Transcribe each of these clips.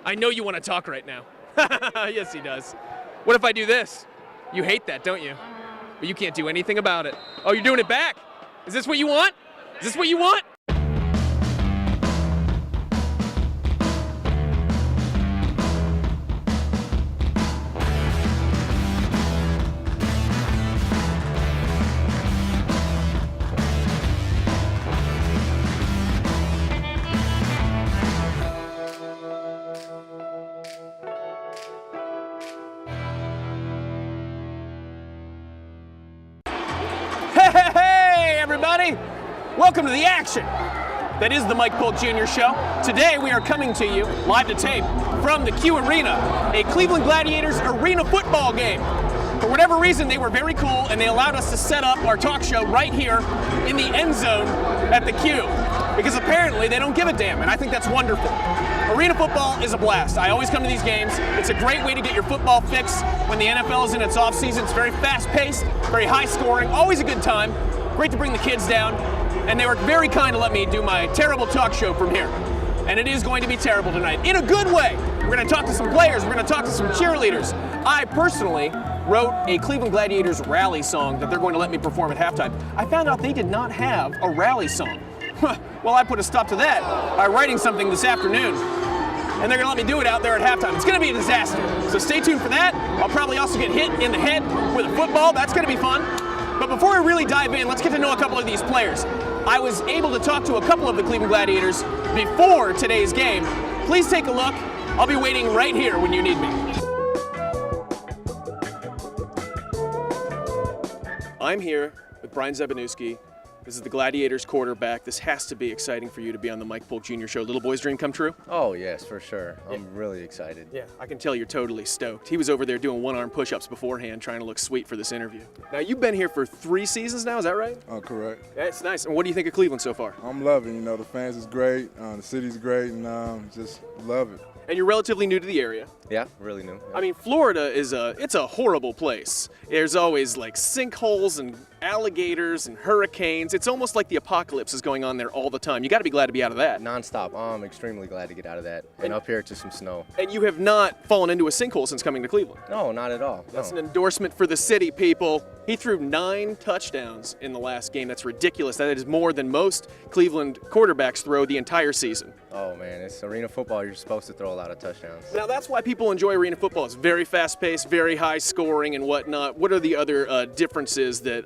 I know you want to talk right now. Yes, he does. What if I do this? You hate that, don't you? But you can't do anything about it. Oh, you're doing it back. Is this what you want? Is this what you want? Hey, everybody! Welcome to the action. That is the Mike Polk Jr. Show. Today we are coming to you live to tape from the Q Arena, a Cleveland Gladiators arena football game. For whatever reason, they were very cool and they allowed us to set up our talk show right here in the end zone at the Q. Because apparently they don't give a damn, and I think that's wonderful. Arena football is a blast. I always come to these games. It's a great way to get your football fix when the NFL is in its off season. It's very fast-paced, very high-scoring, always a good time. Great to bring the kids down, and they were very kind to let me do my terrible talk show from here. And it is going to be terrible tonight, in a good way. We're going to talk to some players. We're going to talk to some cheerleaders. I personally wrote a Cleveland Gladiators rally song that they're going to let me perform at halftime. I found out they did not have a rally song. Well, I put a stop to that by writing something this afternoon. And they're going to let me do it out there at halftime. It's going to be a disaster. So stay tuned for that. I'll probably also get hit in the head with a football. That's going to be fun. But before we really dive in, let's get to know a couple of these players. I was able to talk to a couple of the Cleveland Gladiators before today's game. Please take a look. I'll be waiting right here when you need me. I'm here with Brian Zebanewski. This is the Gladiators quarterback. This has to be exciting for you to be on the Mike Polk Jr. Show. Little boy's dream come true? Oh, yes, for sure. I'm really excited. Yeah, I can tell you're totally stoked. He was over there doing one-arm push-ups beforehand, trying to look sweet for this interview. Now, you've been here for 3 seasons now, is that right? Oh, correct. That's nice. And what do you think of Cleveland so far? I'm loving, the fans is great, the city's great, and just love it. And you're relatively new to the area. Yeah, really new. Yeah. I mean, Florida is it's a horrible place. There's always like sinkholes and alligators and hurricanes. It's almost like the apocalypse is going on there all the time. You got to be glad to be out of that. Non-stop. I'm extremely glad to get out of that and up here to some snow. And you have not fallen into a sinkhole since coming to Cleveland. No, not at all. That's no. an endorsement for the city, people. He threw 9 touchdowns in the last game. That's ridiculous. That is more than most Cleveland quarterbacks throw the entire season. Oh, man, it's arena football. You're supposed to throw a lot of touchdowns. Now, that's why people enjoy arena football. It's very fast-paced, very high scoring and whatnot. What are the other differences that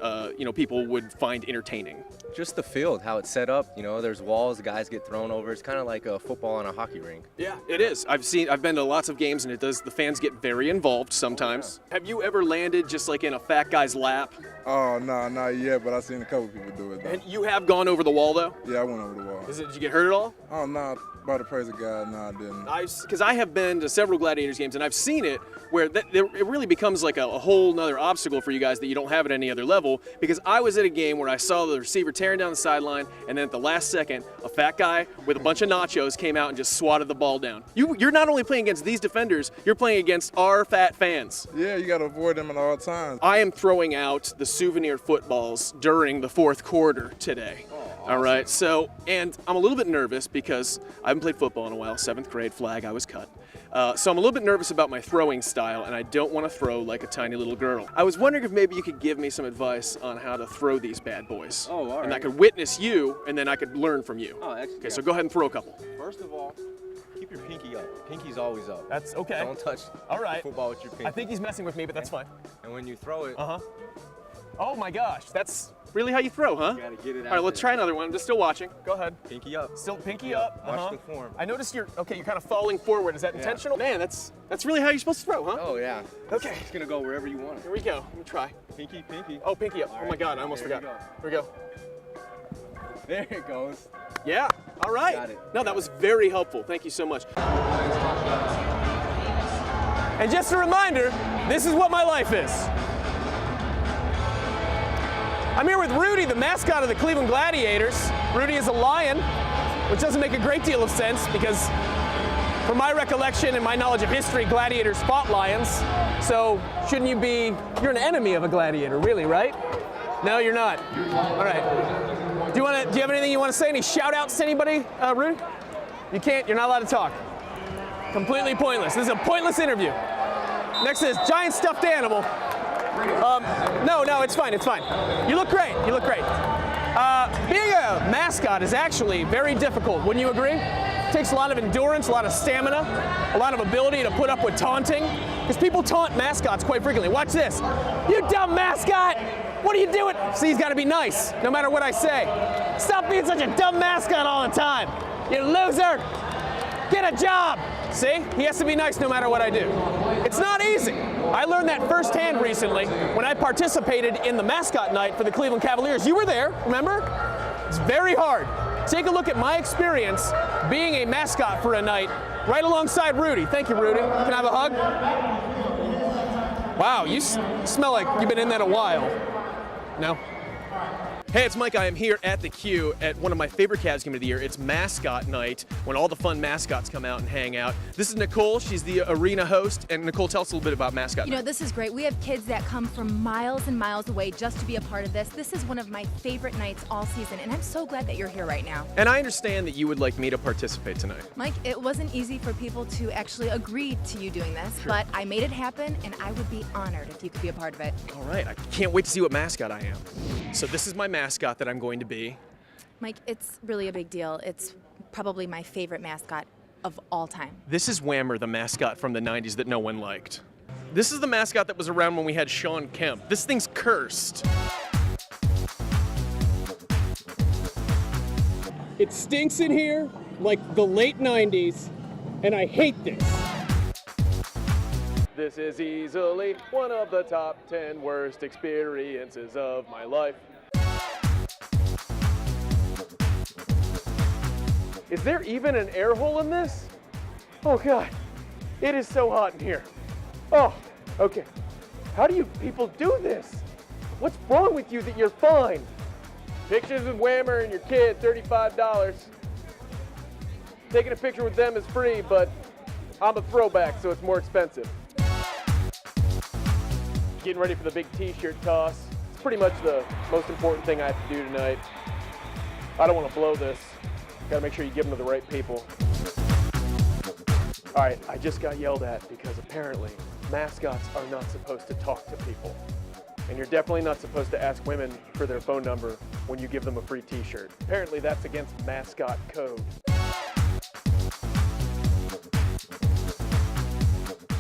people would find entertaining? Just the field, how it's set up. There's walls, guys get thrown over. It's kind of like a football on a hockey rink. Yeah, it is. I've been to lots of games, and the fans get very involved sometimes. Oh, yeah. Have you ever landed just like in a fat guy's lap? Oh, no, not yet, but I've seen a couple people do it, though. And you have gone over the wall, though? Yeah, I went over the wall. Did you get hurt at all? Oh, no, by the praise of God, no, I didn't. Because I have been to several Gladiators games, and I've seen it where it really becomes like a whole nother obstacle for you guys that you don't have at any other level. Because I was at a game where I saw the receiver tearing down the sideline, and then at the last second, a fat guy with a bunch of nachos came out and just swatted the ball down. You're not only playing against these defenders, you're playing against our fat fans. Yeah, you got to avoid them at all times. I am throwing out the souvenir footballs during the 4th quarter today. Awesome. All right, and I'm a little bit nervous because I haven't played football in a while, 7th grade flag, I was cut. So I'm a little bit nervous about my throwing style, and I don't want to throw like a tiny little girl. I was wondering if maybe you could give me some advice on how to throw these bad boys. Oh, all right. And I could witness you, and then I could learn from you. Oh, excellent. Okay, so go ahead and throw a couple. First of all, keep your pinky up. Pinky's always up. That's okay. Don't touch the football with your pinky. I think he's messing with me, but that's fine. And when you throw it, Oh my gosh, that's really how you throw, huh? you gotta get it out. All right, let's try another one. I'm just still watching. Go ahead. Pinky up. Still pinky up. Watch the form. I noticed you're kind of falling forward. Is that intentional? Man, that's really how you're supposed to throw, huh? Oh yeah. Okay. It's gonna go wherever you want it. Here we go. Let me try. Pinky. Oh, pinky up. All Oh my right. God, I almost There forgot. you Here we go. There it goes. Yeah. All right. Got it. No, that was very helpful. Thank you so much. And just a reminder, this is what my life is. I'm here with Rudy, the mascot of the Cleveland Gladiators. Rudy is a lion, which doesn't make a great deal of sense because from my recollection and my knowledge of history, gladiators fought lions. So shouldn't you be, you're an enemy of a gladiator, really, right? No, you're not. All right. Do you have anything you want to say? Any shout outs to anybody, Rudy? You can't, you're not allowed to talk. Completely pointless. This is a pointless interview. Next to this giant stuffed animal. No, it's fine, it's fine. You look great, you look great. Being a mascot is actually very difficult, wouldn't you agree? It takes a lot of endurance, a lot of stamina, a lot of ability to put up with taunting, because people taunt mascots quite frequently. Watch this. You dumb mascot! What are you doing? See, he's gotta be nice, no matter what I say. Stop being such a dumb mascot all the time. You loser! Get a job! See? He has to be nice no matter what I do. It's not easy. I learned that firsthand recently when I participated in the mascot night for the Cleveland Cavaliers. You were there, remember? It's very hard. Take a look at my experience being a mascot for a night right alongside Rudy. Thank you, Rudy. Can I have a hug? Wow, you smell like you've been in that a while. No? Hey, it's Mike. I am here at the Q at one of my favorite Cavs games of the year. It's mascot night, when all the fun mascots come out and hang out. This is Nicole. She's the arena host. And Nicole, tell us a little bit about mascot night. You know, this is great. We have kids that come from miles and miles away just to be a part of this. This is one of my favorite nights all season, and I'm so glad that you're here right now. And I understand that you would like me to participate tonight. Mike, it wasn't easy for people to actually agree to you doing this, but I made it happen, and I would be honored if you could be a part of it. All right. I can't wait to see what mascot I am. So this is my mascot that I'm going to be. Mike, it's really a big deal. It's probably my favorite mascot of all time. This is Whammer, the mascot from the 90s that no one liked. This is the mascot that was around when we had Sean Kemp. This thing's cursed. It stinks in here like the late 90s, and I hate this. This is easily one of the top 10 worst experiences of my life. Is there even an air hole in this? Oh God, it is so hot in here. Oh, okay. How do you people do this? What's wrong with you that you're fine? Pictures with Whammer and your kid, $35. Taking a picture with them is free, but I'm a throwback, so it's more expensive. Getting ready for the big t-shirt toss. It's pretty much the most important thing I have to do tonight. I don't want to blow this. Gotta make sure you give them to the right people. All right, I just got yelled at because apparently mascots are not supposed to talk to people. And you're definitely not supposed to ask women for their phone number when you give them a free t-shirt. Apparently that's against mascot code.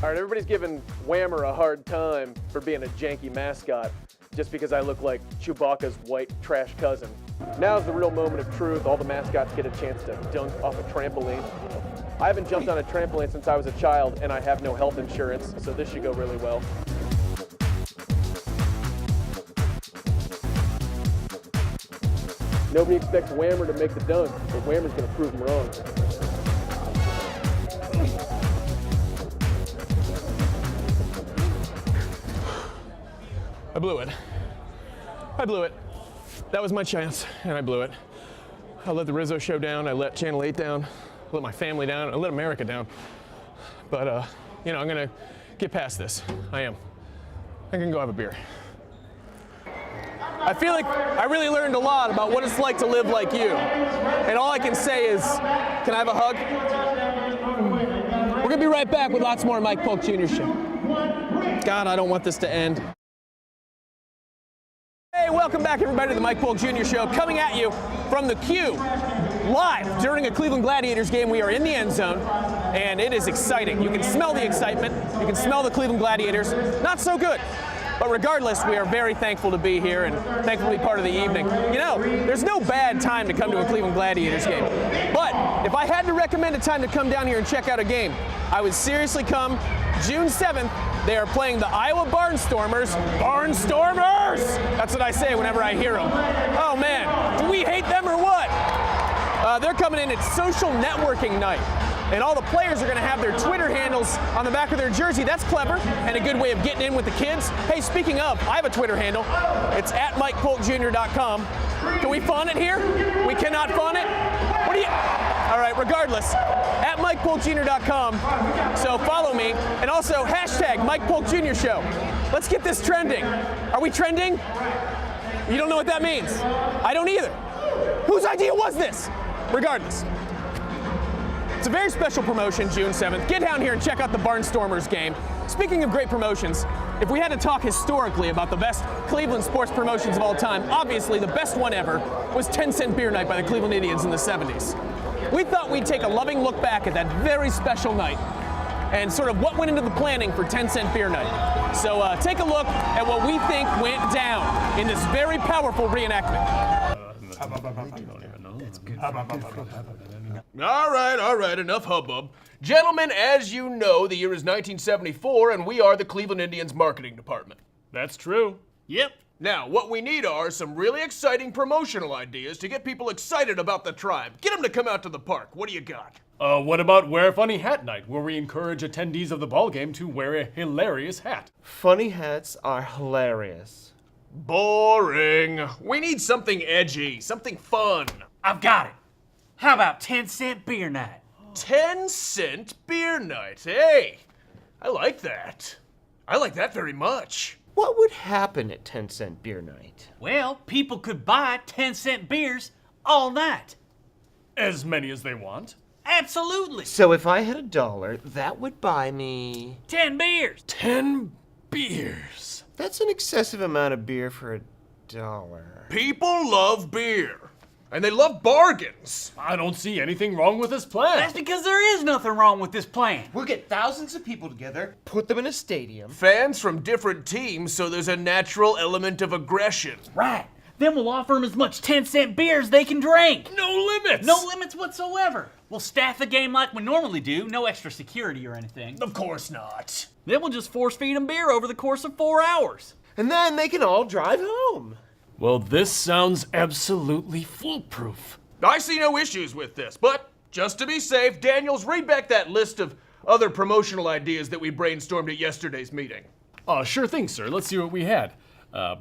All right, everybody's giving Whammer a hard time for being a janky mascot just because I look like Chewbacca's white trash cousin. Now's the real moment of truth. All the mascots get a chance to dunk off a trampoline. I haven't jumped on a trampoline since I was a child, and I have no health insurance, so this should go really well. Nobody expects Whammer to make the dunk, but Whammer's gonna prove them wrong. I blew it. I blew it. That was my chance, and I blew it. I let the Rizzo show down, I let Channel 8 down, I let my family down, I let America down. But, you know, I'm gonna get past this. I am. I can go have a beer. I feel like I really learned a lot about what it's like to live like you. And all I can say is, can I have a hug? We're gonna be right back with lots more Mike Polk Jr. show. God, I don't want this to end. Hey, welcome back everybody to the Mike Polk Jr. Show, coming at you from the Q, live during a Cleveland Gladiators game. We are in the end zone, and it is exciting. You can smell the excitement. You can smell the Cleveland Gladiators. Not so good. But regardless, we are very thankful to be here and thankful to be part of the evening. You know, there's no bad time to come to a Cleveland Gladiators game. But if I had to recommend a time to come down here and check out a game, I would seriously come June 7th. They are playing the Iowa Barnstormers. Barnstormers! That's what I say whenever I hear them. Oh man, do we hate them or what? They're coming in at social networking night. And all the players are going to have their Twitter handles on the back of their jersey. That's clever and a good way of getting in with the kids. Hey, speaking of, I have a Twitter handle. It's at MikePolkJr.com. Can we fawn it here? We cannot fawn it? What do you... All right, regardless, at MikePolkJr.com. So follow me. And also, hashtag Mike Polk Jr. Show. Let's get this trending. Are we trending? You don't know what that means. I don't either. Whose idea was this? Regardless. It's a very special promotion, June 7th. Get down here and check out the Barnstormers game. Speaking of great promotions, if we had to talk historically about the best Cleveland sports promotions of all time, obviously the best one ever was 10-cent beer night by the Cleveland Indians in the 70s. We thought we'd take a loving look back at that very special night and sort of what went into the planning for 10-cent beer night. So take a look at what we think went down in this very powerful reenactment. All right, enough hubbub. Gentlemen, as you know, the year is 1974, and we are the Cleveland Indians marketing department. That's true. Yep. Now, what we need are some really exciting promotional ideas to get people excited about the tribe. Get them to come out to the park. What do you got? What about Wear a Funny Hat Night, where we encourage attendees of the ballgame to wear a hilarious hat? Funny hats are hilarious. Boring. We need something edgy, something fun. I've got it. How about 10-cent beer night? 10-cent beer night. Hey, I like that. I like that very much. What would happen at 10-cent beer night? Well, people could buy 10-cent beers all night. As many as they want. Absolutely. So if I had $1, that would buy me... 10 beers. 10 beers. That's an excessive amount of beer for $1. People love beer. And they love bargains. I don't see anything wrong with this plan. That's because there is nothing wrong with this plan. We'll get thousands of people together, put them in a stadium. Fans from different teams, so there's a natural element of aggression. Right. Then we'll offer them as much 10-cent beer as they can drink. No limits. No limits whatsoever. We'll staff the game like we normally do, no extra security or anything. Of course not. Then we'll just force feed them beer over the course of 4 hours. And then they can all drive home. Well, this sounds absolutely foolproof. I see no issues with this, but just to be safe, Daniels, read back that list of other promotional ideas that we brainstormed at yesterday's meeting. Sure thing, sir. Let's see what we had.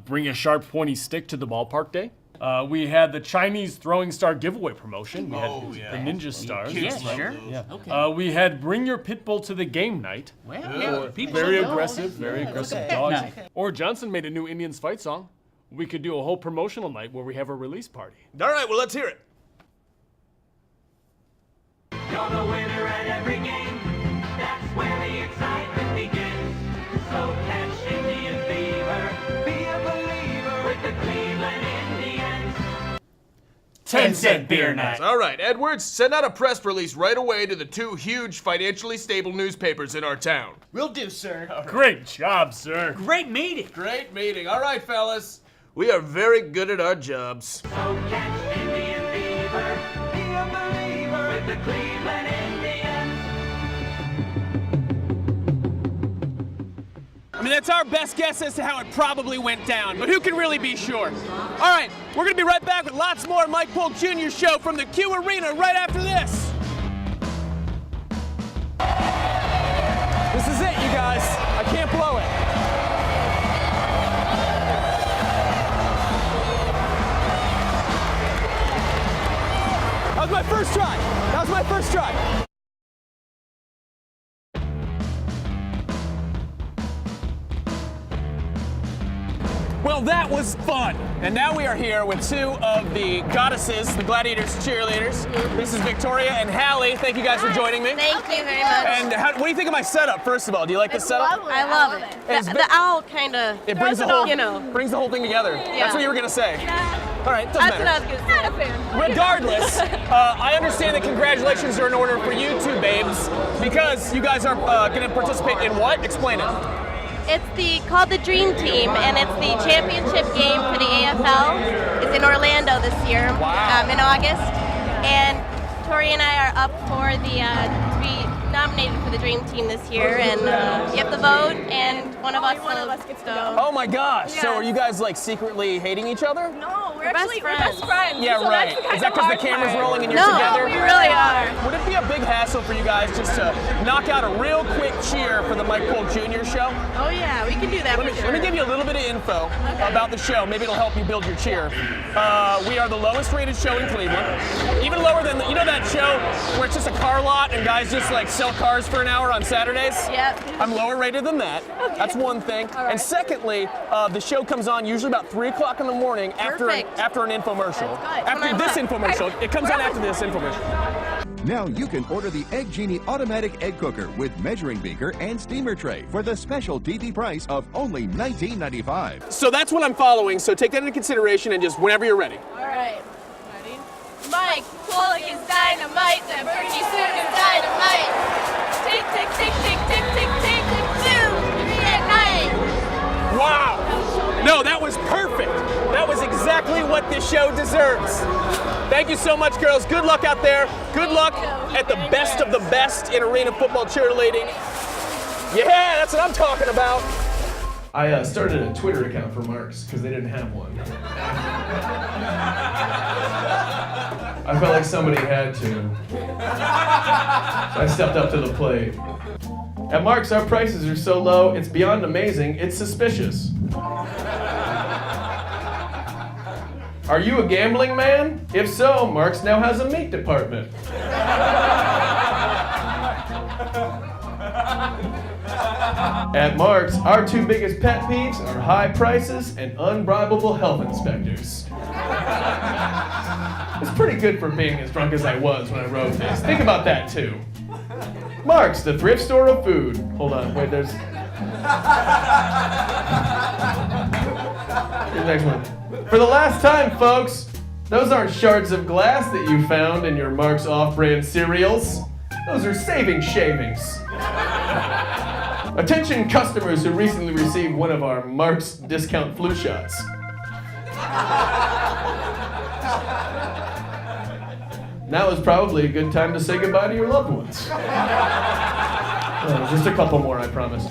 Bring a sharp, pointy stick to the ballpark day. We had the Chinese throwing star giveaway promotion. We had the Ninja Stars. Yeah, sure. Yeah. Okay. We had bring your pit bull to the game night. Well, yeah, people Very should know. aggressive, very aggressive Okay. dogs. Nice. Or Johnson made a new Indians fight song. We could do a whole promotional night where we have a release party. All right, well, let's hear it. You're the winner at every game. That's where the excitement begins. So catch Indian fever. Be a believer with the Cleveland Indians. 10-cent beer night. All right, Edwards, send out a press release right away to the 2 huge, financially stable newspapers in our town. Will do, sir. Great job, sir. Great meeting. Great meeting. All right, fellas. We are very good at our jobs. So catch Indian fever. Be a believer with the Cleveland Indians. I mean, that's our best guess as to how it probably went down, but who can really be sure? All right, we're going to be right back with lots more Mike Polk Jr. show from the Q Arena right after this. This is it, you guys. I can't blow it. That was my first try. That was my first try. Well, that was fun. And now we are here with 2 of the goddesses, the Gladiators cheerleaders. This is Victoria and Hallie. Thank you guys for joining me. Thank you very much. And what do you think of my setup, first of all? Do you like the setup? I love it. The owl kind of, It brings the whole, you know. brings the whole thing together. That's what you were going to say. All right, doesn't That's matter. what I was going to say. Regardless, I understand that congratulations are in order for you 2 babes, because you guys are going to participate in what? Explain it. It's called the Dream Team, and it's the championship game for the AFL. It's in Orlando this year, in August. And Tori and I are up for the to be nominated for the Dream Team this year, and you have to vote, and one of us gets to go. Oh my gosh! So are you guys like secretly hating each other? No, we're best friends. Yeah, So right. that's Is that because the camera's rolling and you're No, together? we really are. Would it be a big hassle for you guys just to knock out a real quick cheer for the Mike Polk Jr. show? Oh yeah, we can do that Let me give you a little bit of info about the show. Maybe it'll help you build your cheer. We are the lowest rated show in Cleveland. Even lower than, you know that show where it's just a car lot and guys just like sell cars for an hour on Saturdays? Yep. I'm lower rated than that. Okay. That's one thing. And secondly, the show comes on usually about 3 o'clock in the morning after an infomercial. That's good. After this infomercial. It comes on after this infomercial. Now you can order the Egg Genie automatic egg cooker with measuring beaker and steamer tray for the special TV price of only $19.95. So that's what I'm following, so take that into consideration and just whenever you're ready. All right. Ready? Mike Polk is dynamite, and Bernie Soon is dynamite. Tick, tick, tick, tick, tick, tick, tick, tick, 2, 3 at night. Wow! No, that was perfect. That was exactly what this show deserves. Thank you so much, girls. Good luck out there. Good luck at the best of the best in arena football cheerleading. Yeah, that's what I'm talking about. I started a Twitter account for Marks because they didn't have one. I felt like somebody had to. So I stepped up to the plate. At Marks, our prices are so low, it's beyond amazing, it's suspicious. Are you a gambling man? If so, Marks now has a meat department. At Marks, our two biggest pet peeves are high prices and unbribable health inspectors. It's pretty good for being as drunk as I was when I wrote this. Think about that too. Marks, the thrift store of food. Hold on, wait, there's... Here's the next one. For the last time, folks, those aren't shards of glass that you found in your Marks off-brand cereals. Those are saving shavings. Attention customers who recently received one of our Marks discount flu shots. Now is probably a good time to say goodbye to your loved ones. Just a couple more, I promise.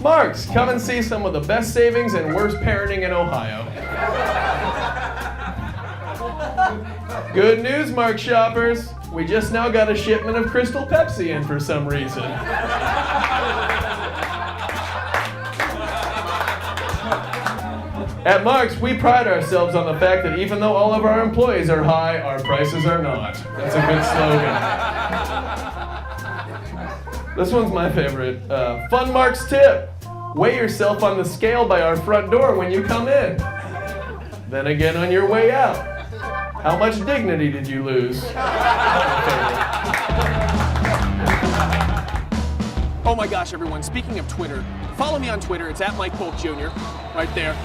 Marks, come and see some of the best savings and worst parenting in Ohio. Good news, Marks shoppers. We just now got a shipment of Crystal Pepsi in for some reason. At Marks, we pride ourselves on the fact that even though all of our employees are high, our prices are not. That's a good slogan. This one's my favorite. Fun Marks tip. Weigh yourself on the scale by our front door when you come in. Then again on your way out. How much dignity did you lose? Oh my gosh, everyone, speaking of Twitter, follow me on Twitter. It's at Mike Polk Jr. right there.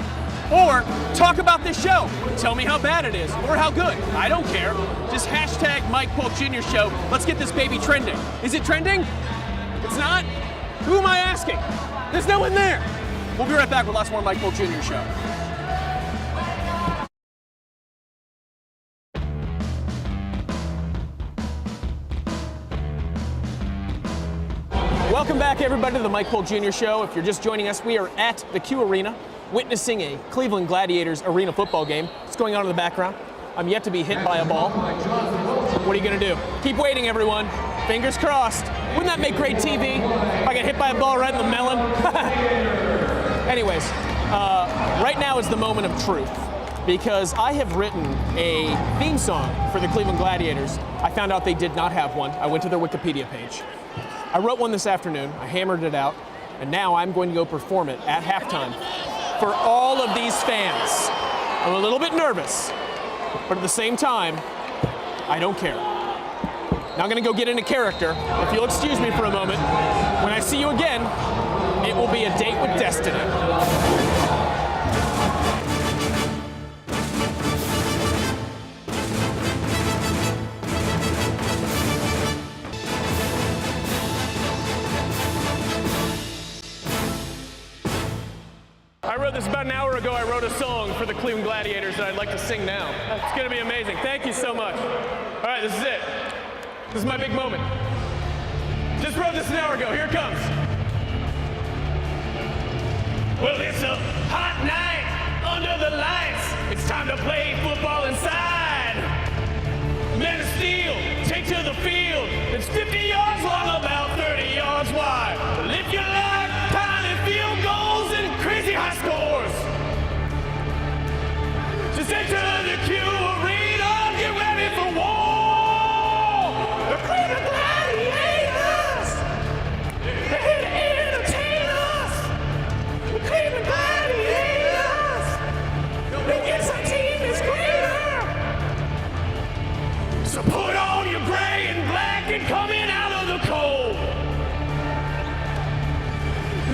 Or talk about this show. Tell me how bad it is or how good. I don't care. Just hashtag Mike Polk Jr. Show. Let's get this baby trending. Is it trending? It's not? Who am I asking? There's no one there. We'll be right back with lots more Mike Polk Jr. Show. Welcome back, everybody, to the Mike Polk Jr. Show. If you're just joining us, we are at the Q Arena, witnessing a Cleveland Gladiators arena football game. What's going on in the background? I'm yet to be hit by a ball. What are you gonna do? Keep waiting, everyone. Fingers crossed. Wouldn't that make great TV? If I get hit by a ball right in the melon? Anyways, right now is the moment of truth, because I have written a theme song for the Cleveland Gladiators. I found out they did not have one. I went to their Wikipedia page. I wrote one this afternoon, I hammered it out, and now I'm going to go perform it at halftime for all of these fans. I'm a little bit nervous, but at the same time, I don't care. Now I'm gonna go get into character. If you'll excuse me for a moment, when I see you again, it will be a date with destiny. I wrote this about an hour ago. I wrote a song for the Cleveland Gladiators that I'd like to sing now. It's gonna be amazing. Thank you so much. All right, this is it. This is my big moment. Just wrote this an hour ago. Here it comes. Well, it's a hot night under the lights. It's time to play football inside. Men of steel, take to the field. It's 50 yards long, about 30 yards wide. Well, if you like tiny field goals and crazy high scores, just enter the Q Arena, get ready for war. The Cleveland Gladiators, they're here to entertain us. The Cleveland Gladiators, they guess our team is greater. So put on your gray and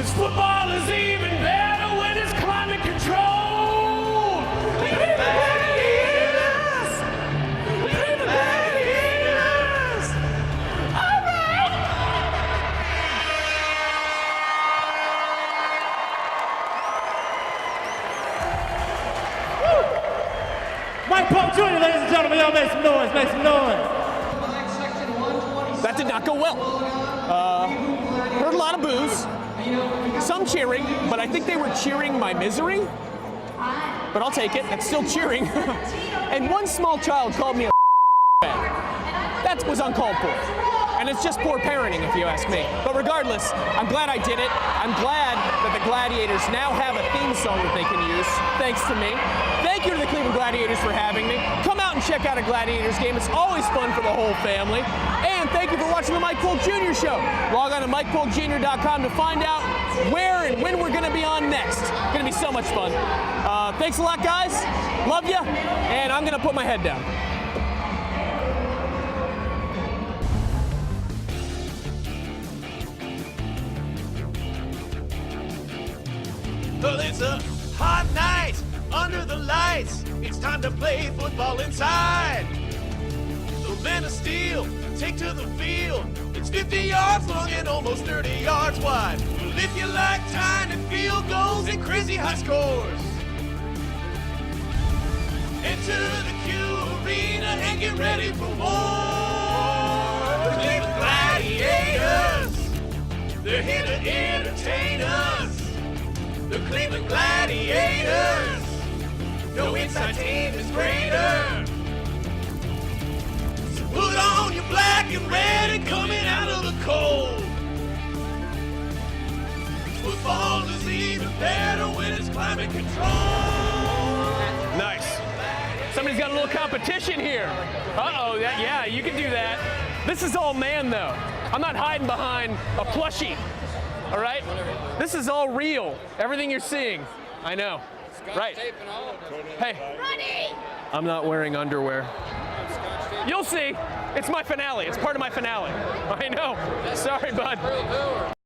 'Cause football is even better when it's climate controlled. Cleveland Gladiators! Cleveland Gladiators! All right! Mike Polk Jr., ladies and gentlemen, y'all make some noise, make some noise. That did not go well. Heard a lot of boos, some cheering, but I think they were cheering my misery. But I'll take it, that's still cheering. And one small child called me a That was uncalled for. And it's just poor parenting, if you ask me. But regardless, I'm glad I did it. I'm glad that the Gladiators now have a theme song that they can use, thanks to me. Thank you to the Cleveland Gladiators for having me. Come out and check out a Gladiators game. It's always fun for the whole family. And thank you for watching the Mike Polk Jr. Show. Log on to MikePolkJr.com to find out where and when we're going to be on next. It's going to be so much fun. Thanks a lot, guys. Love ya. And I'm going to put my head down. Well, it's a hot night under the lights. It's time to play football inside. The men of steel take to the field. It's 50 yards long and almost 30 yards wide. Well, if you like tiny field goals and crazy high scores, enter the Q Arena and get ready for war. The Cleveland Gladiators, they're here to entertain us. The Cleveland Gladiators, no inside team is greater. So put on your black and red and coming out of the cold. Football is even better when it's climate controlled. Nice. Somebody's got a little competition here. Uh-oh, yeah, you can do that. This is all man, though. I'm not hiding behind a plushie. All right? This is all real. Everything you're seeing. I know. Right. Hey. I'm not wearing underwear. You'll see. It's my finale. It's part of my finale. I know. Sorry, bud.